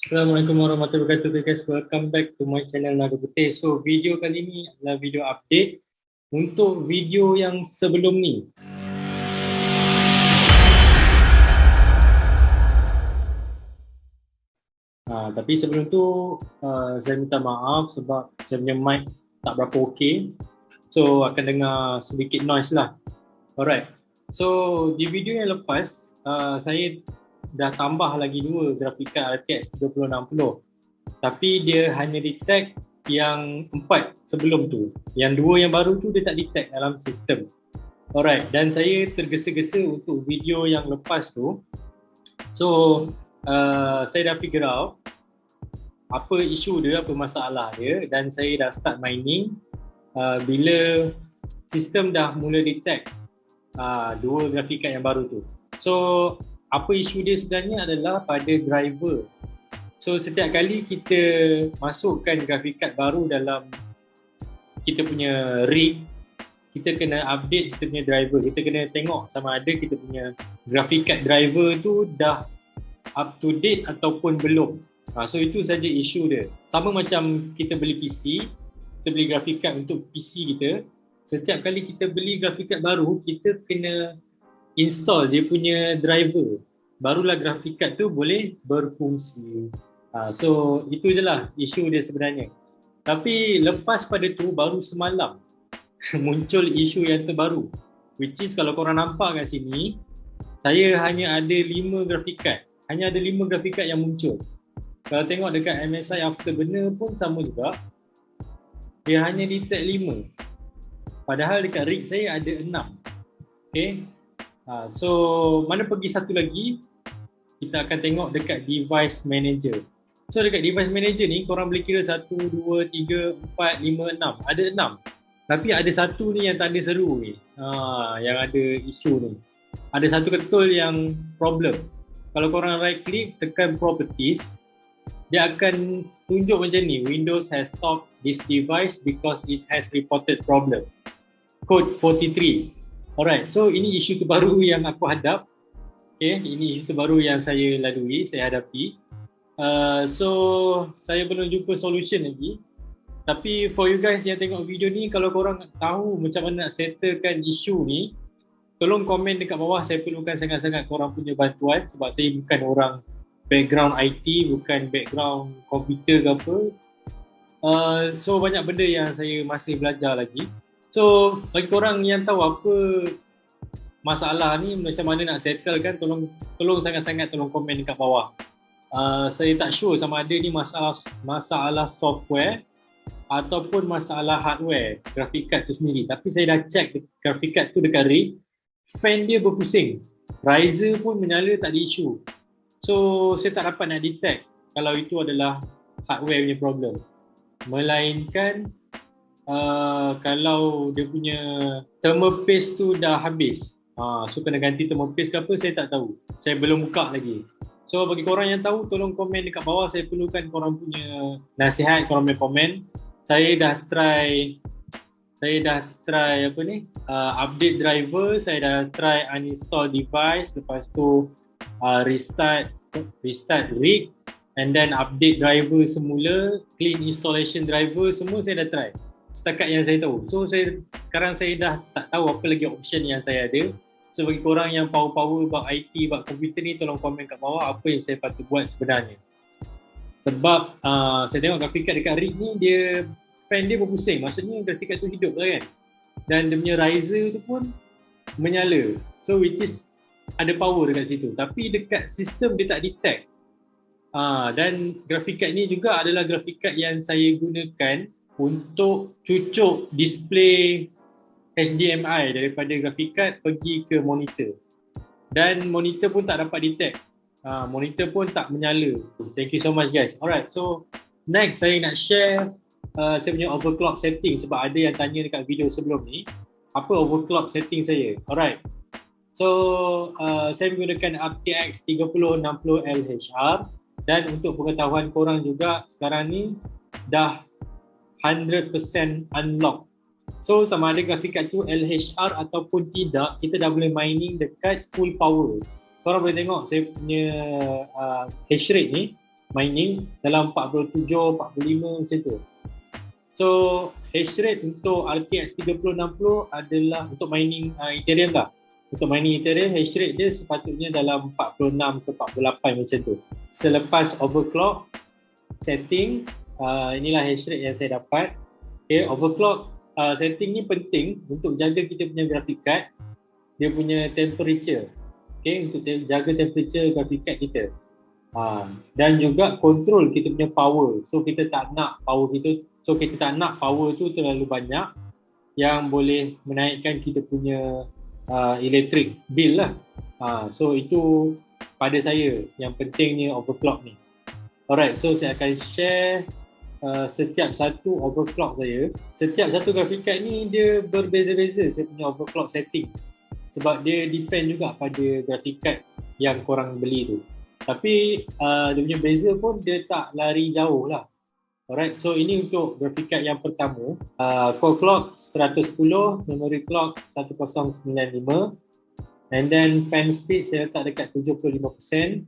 Assalamualaikum warahmatullahi wabarakatuh guys. Welcome back to my channel Nada Putih. So video kali ni adalah video update untuk video yang sebelum ni. Tapi sebelum tu saya minta maaf sebab saya punya mic tak berapa okey. So akan dengar sedikit noise lah. Alright. So di video yang lepas saya dah tambah lagi 2 grafik card RTX 3060. Tapi dia hanya detect yang 4 sebelum tu. Yang 2 yang baru tu dia tak detect dalam sistem. Alright, dan saya tergesa-gesa untuk video yang lepas tu. So saya dah figure out apa isu dia, apa masalah dia, dan saya dah start mining bila sistem dah mula detect 2 grafik card yang baru tu. So apa isu dia sebenarnya adalah pada driver. So setiap kali kita masukkan graphic card baru dalam kita punya rig, kita kena update kita punya driver. Kita kena tengok sama ada kita punya graphic card driver tu dah up to date ataupun belum. So itu saja isu dia. Sama macam kita beli PC, kita beli graphic card untuk PC kita. Setiap kali kita beli graphic card baru, kita kena install dia punya driver. Barulah graphic card tu boleh berfungsi. So itu je lah isu dia sebenarnya. Tapi lepas pada tu baru semalam muncul isu yang terbaru, which is kalau korang nampak kat sini, saya hanya ada 5 graphic card. Hanya ada 5 graphic card yang muncul. Kalau tengok dekat MSI Afterburner pun sama juga, dia hanya detect 5. Padahal dekat rig saya ada 6. Okay. So mana pergi satu lagi, kita akan tengok dekat device manager. So dekat device manager ni korang boleh kira 1, 2, 3, 4, 5, 6. Ada 6. Tapi ada satu ni yang tak ada seru ni. Yang ada isu ni. Ada satu ketul yang problem. Kalau korang right click, tekan properties, dia akan tunjuk macam ni. Windows has stopped this device because it has reported problem. Code 43. Alright, so ini isu terbaru yang aku hadap. Okay, ini isu terbaru yang saya lalui, saya hadapi. So saya belum jumpa solution lagi. Tapi for you guys yang tengok video ni, kalau korang tahu macam mana nak settlekan isu ni, tolong komen dekat bawah. Saya perlukan sangat-sangat korang punya bantuan sebab saya bukan orang background IT, bukan background komputer ke apa. So banyak benda yang saya masih belajar lagi. So bagi korang yang tahu apa masalah ni, macam mana nak settle kan, tolong sangat-sangat tolong komen dekat bawah. Saya tak sure sama ada ni masalah software ataupun masalah hardware graphic card tu sendiri. Tapi saya dah check graphic card tu dekat rig, fan dia berpusing, riser pun menyala, tak ada isu. So saya tak dapat nak detect kalau itu adalah hardware punya problem, melainkan kalau dia punya thermal paste tu dah habis. So kena ganti thermal paste ke apa, saya tak tahu. Saya belum buka lagi. So bagi korang yang tahu, tolong komen dekat bawah. Saya perlukan korang punya nasihat, korang punya komen. Saya dah try update driver, saya dah try uninstall device, lepas tu restart rig, and then update driver semula, clean installation driver, semua saya dah try setakat yang saya tahu. So sekarang saya dah tak tahu apa lagi option yang saya ada. So bagi korang yang power buat IT, buat komputer ni, tolong komen kat bawah apa yang saya patut buat sebenarnya. Sebab saya tengok graphic card dekat rig ni, dia fan dia berpusing, maksudnya graphic card tu hidup lah kan. Dan dia punya riser tu pun menyala. So which is ada power dekat situ. Tapi dekat sistem dia tak detect. Dan graphic card ni juga adalah graphic card yang saya gunakan untuk cucuk display HDMI daripada graphic card pergi ke monitor. Dan monitor pun tak dapat detect. Monitor pun tak menyala. Thank you so much guys. Alright, so next saya nak share saya punya overclock setting, sebab ada yang tanya dekat video sebelum ni apa overclock setting saya. Alright, so saya menggunakan RTX 3060 LHR, dan untuk pengetahuan korang juga, sekarang ni dah 100% unlock. So sama ada graphic card tu LHR ataupun tidak, kita dah boleh mining dekat full power. Korang boleh tengok saya punya hash rate ni mining dalam 47, 45 macam tu. So hash rate untuk RTX 3060 adalah untuk mining Ethereum lah. Untuk mining Ethereum, hash rate dia sepatutnya dalam 46 ke 48 macam tu. Selepas overclock setting, inilah hash rate yang saya dapat. Okay, overclock setting ni penting untuk jaga kita punya graphic card, dia punya temperature. Okay, untuk jaga temperature graphic card kita. Dan juga control kita punya power. So kita tak nak power tu terlalu banyak yang boleh menaikkan kita punya electric bill lah. So itu pada saya yang pentingnya overclock ni. Alright, so saya akan share setiap satu overclock saya. Setiap satu graphic card ni dia berbeza-beza saya punya overclock setting. Sebab dia depend juga pada graphic card yang korang beli tu. Tapi dia punya beza pun dia tak lari jauh lah. Alright, so ini untuk graphic card yang pertama. Core clock 110, memory clock 1095, and then fan speed saya letak dekat 75%.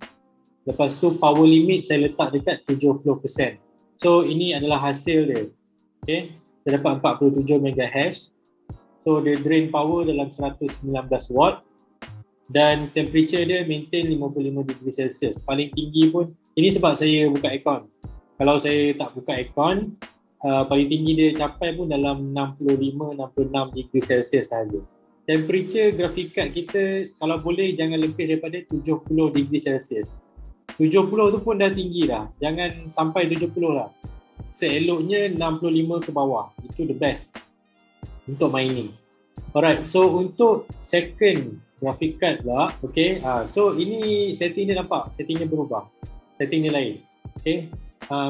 Lepas tu power limit saya letak dekat 70%. So ini adalah hasil dia. Okay, saya dapat 47 MHz. So dia drain power dalam 119 watt. Dan temperature dia maintain 55 degree Celsius. Paling tinggi pun, ini sebab saya buka aircon. Kalau saya tak buka aircon, paling tinggi dia capai pun dalam 65-66 degree Celsius sahaja. Temperature graphic card kita kalau boleh jangan lebih daripada 70 degree Celsius. 70 tu pun dah tinggi dah. Jangan sampai 70 lah. Seeloknya 65 ke bawah. Itu the best untuk mining. Alright, so untuk second graphic card pula, okay, so ini setting dia nampak, setting dia berubah, setting dia lain. Okay,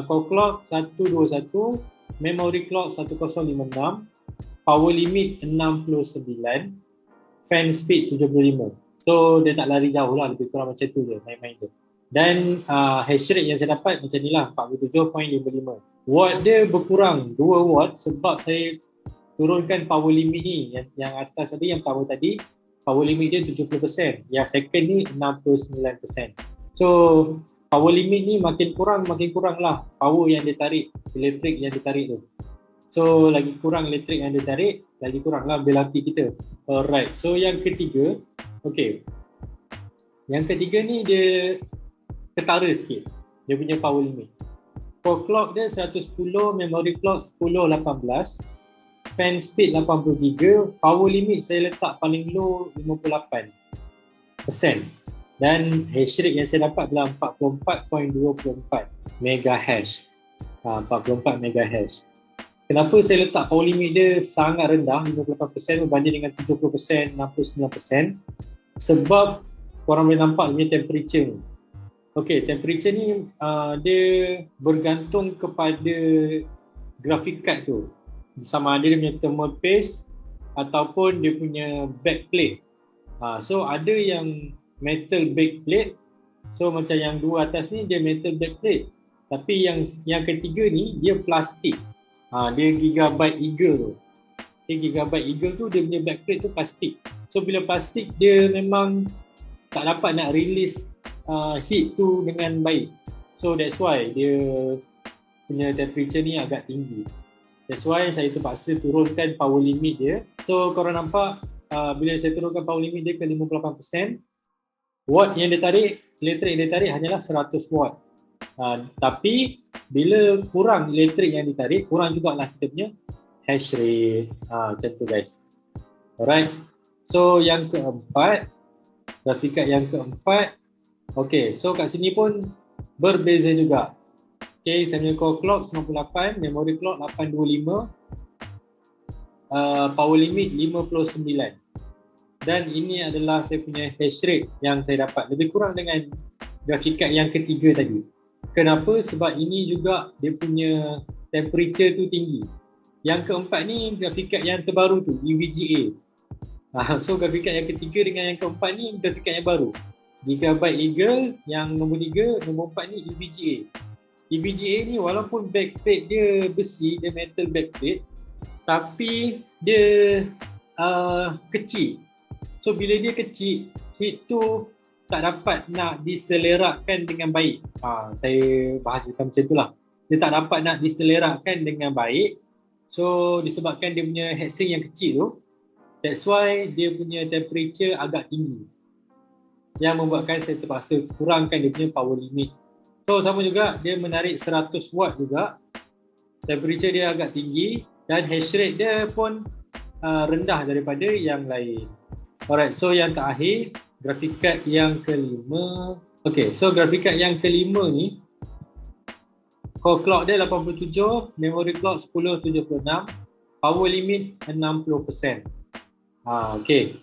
core clock 121, memory clock 1056, power limit 69, fan speed 75. So dia tak lari jauh lah, lebih kurang macam tu je main-main tu. Dan hash rate yang saya dapat macam ni lah, 47.55. Watt dia berkurang 2 watt sebab saya turunkan power limit ni. Yang atas tadi, yang power tadi, power limit dia 70%. Yang second ni 69%. So power limit ni makin kurang lah power yang dia tarik, elektrik yang dia tarik tu. So lagi kurang elektrik yang dia tarik, lagi kurang lah bil api kita. Alright, so yang ketiga, okay, yang ketiga ni dia ketara sikit, dia punya power limit. Core clock dia 110, memory clock 1018, fan speed 83, power limit saya letak paling low 58%. Dan hash rate yang saya dapat adalah 44.24 MHz. 44 MHz. Kenapa saya letak power limit dia sangat rendah, 58% berbanding dengan 70%, 69%? Sebab korang boleh nampak dia punya temperature ni. Okay, temperature ni dia bergantung kepada graphic card tu. Sama ada dia punya thermal paste ataupun dia punya backplate. So ada yang metal backplate. So macam yang dua atas ni dia metal backplate. Tapi yang ketiga ni dia plastik. Dia Gigabyte Eagle tu. Okay, Gigabyte Eagle tu dia punya backplate tu plastik. So bila plastik dia memang tak dapat nak release heat tu dengan baik. So that's why dia punya temperature ni agak tinggi. That's why saya terpaksa turunkan power limit dia. So korang nampak bila saya turunkan power limit dia ke 58%, watt yang dia tarik, elektrik yang dia tarik hanyalah 100 watt. Tapi bila kurang elektrik yang ditarik, kurang jugalah kita punya hash rate. Macam tu guys. Alright. So yang keempat, graphic card yang keempat. Okay, so kat sini pun berbeza juga. Okay, saya punya core clock 98, memory clock 825, power limit 59. Dan ini adalah saya punya hash rate yang saya dapat. Lebih kurang dengan graphic card yang ketiga tadi. Kenapa? Sebab ini juga dia punya temperature tu tinggi. Yang keempat ni graphic card yang terbaru tu, EVGA. So graphic card yang ketiga dengan yang keempat ni graphic card yang baru. Gigabyte Eagle yang nombor 3, nombor 4 ni EVGA. EVGA ni walaupun backplate dia besi, dia metal backplate, tapi dia kecil. So bila dia kecil, heat tu tak dapat nak diselerakkan dengan baik. Saya bahasakan macam itulah. Dia tak dapat nak diselerakkan dengan baik. So disebabkan dia punya heatsink yang kecil tu, that's why dia punya temperature agak tinggi, yang membuatkan saya terpaksa kurangkan dia punya power limit. So sama juga dia menarik 100 watt juga, temperature dia agak tinggi dan hash rate dia pun rendah daripada yang lain. Alright, so yang terakhir, graphic card yang kelima. Okay, so graphic card yang kelima ni, core clock dia 87, memory clock 1076, power limit 60%. Okay,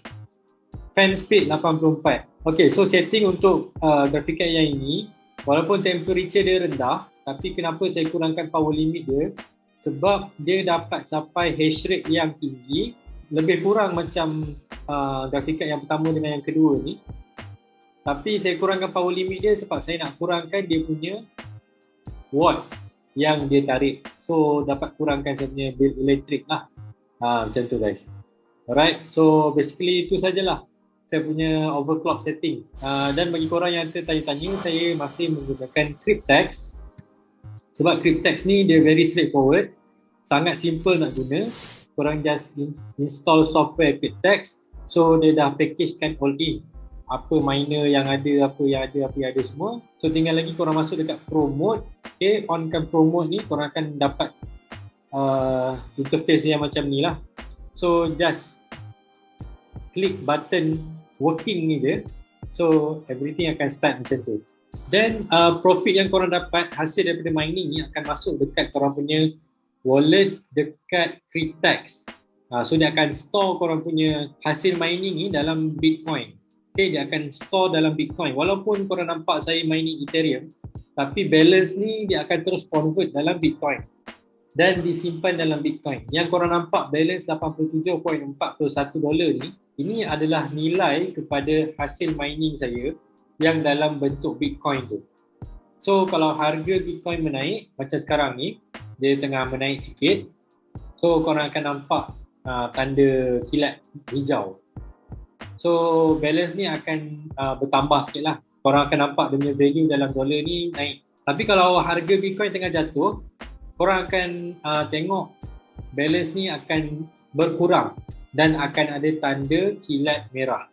fan speed 84. Okay, so setting untuk graphic card yang ini, walaupun temperature dia rendah, tapi kenapa saya kurangkan power limit dia? Sebab dia dapat capai hash rate yang tinggi, lebih kurang macam graphic card yang pertama dengan yang kedua ni. Tapi saya kurangkan power limit dia sebab saya nak kurangkan dia punya watt yang dia tarik. So dapat kurangkan saya punya bill elektrik lah. Macam tu guys. Alright, so basically itu sajalah saya punya overclock setting. Dan bagi korang yang tertanya-tanya, saya masih menggunakan Cryptex. Sebab Cryptex ni dia very straightforward, sangat simple nak guna. Korang just install software Cryptex, so dia dah packagekan all in, apa miner yang ada, apa yang ada semua. So tinggal lagi korang masuk dekat Pro Mode. Okay, onkan Pro Mode ni, korang akan dapat interface yang macam ni lah. So just klik button working ni je, so everything akan start macam tu. Then profit yang korang dapat hasil daripada mining ni akan masuk dekat korang punya wallet dekat Cryptex. So dia akan store korang punya hasil mining ni dalam Bitcoin. Okay, dia akan store dalam Bitcoin. Walaupun korang nampak saya mining Ethereum, tapi balance ni dia akan terus convert dalam Bitcoin dan disimpan dalam Bitcoin. Yang korang nampak balance $87.41 ni, ini adalah nilai kepada hasil mining saya yang dalam bentuk Bitcoin tu. So kalau harga Bitcoin menaik macam sekarang ni, dia tengah menaik sikit, so korang akan nampak tanda kilat hijau. So balance ni akan bertambah sikit lah. Korang akan nampak dia punya value dalam dolar ni naik. Tapi kalau harga Bitcoin tengah jatuh, korang akan tengok balance ni akan berkurang dan akan ada tanda kilat merah.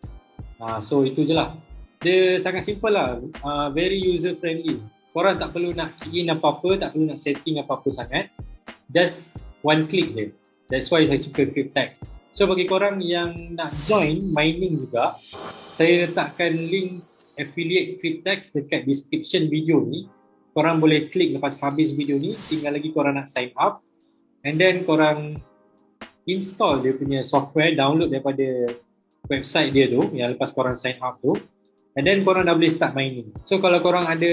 So itu je lah. Dia sangat simple lah, very user friendly. Korang tak perlu nak key in apa-apa, tak perlu nak setting apa-apa sangat. Just one click je. That's why saya suka Cryptex. So bagi korang yang nak join mining juga, saya letakkan link affiliate Cryptex dekat description video ni. Korang boleh klik lepas habis video ni, tinggal lagi korang nak sign up. And then korang install dia punya software, download daripada website dia tu, yang lepas korang sign up tu. And then korang dah boleh start mining. So kalau korang ada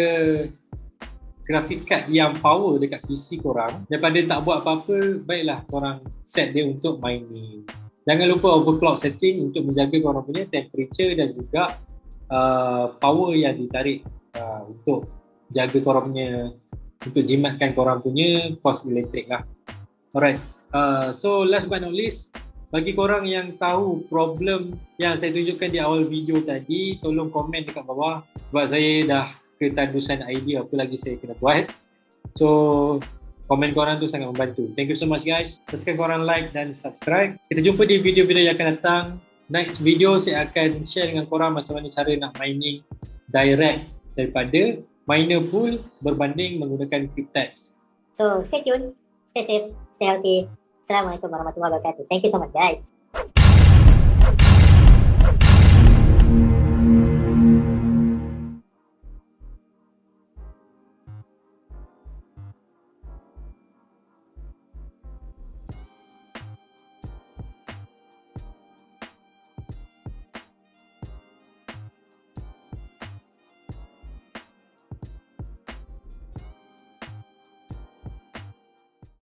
graphic card yang power dekat PC korang, daripada tak buat apa-apa, baiklah korang set dia untuk mining. Jangan lupa overclock setting untuk menjaga korang punya temperature dan juga power yang ditarik untuk jaga korang punya, untuk jimatkan korang punya kos elektrik lah. Alright, so last but not least, bagi korang yang tahu problem yang saya tunjukkan di awal video tadi, tolong komen dekat bawah sebab saya dah ketandusan idea apa lagi saya kena buat. So komen korang tu sangat membantu. Thank you so much guys. Pastikan korang like dan subscribe. Kita jumpa di video-video yang akan datang. Next video saya akan share dengan korang macam mana cara nak mining direct daripada miner pool berbanding menggunakan Cryptex. So stay tuned, stay safe, stay healthy. Assalamualaikum warahmatullahi wabarakatuh. Thank you so much guys.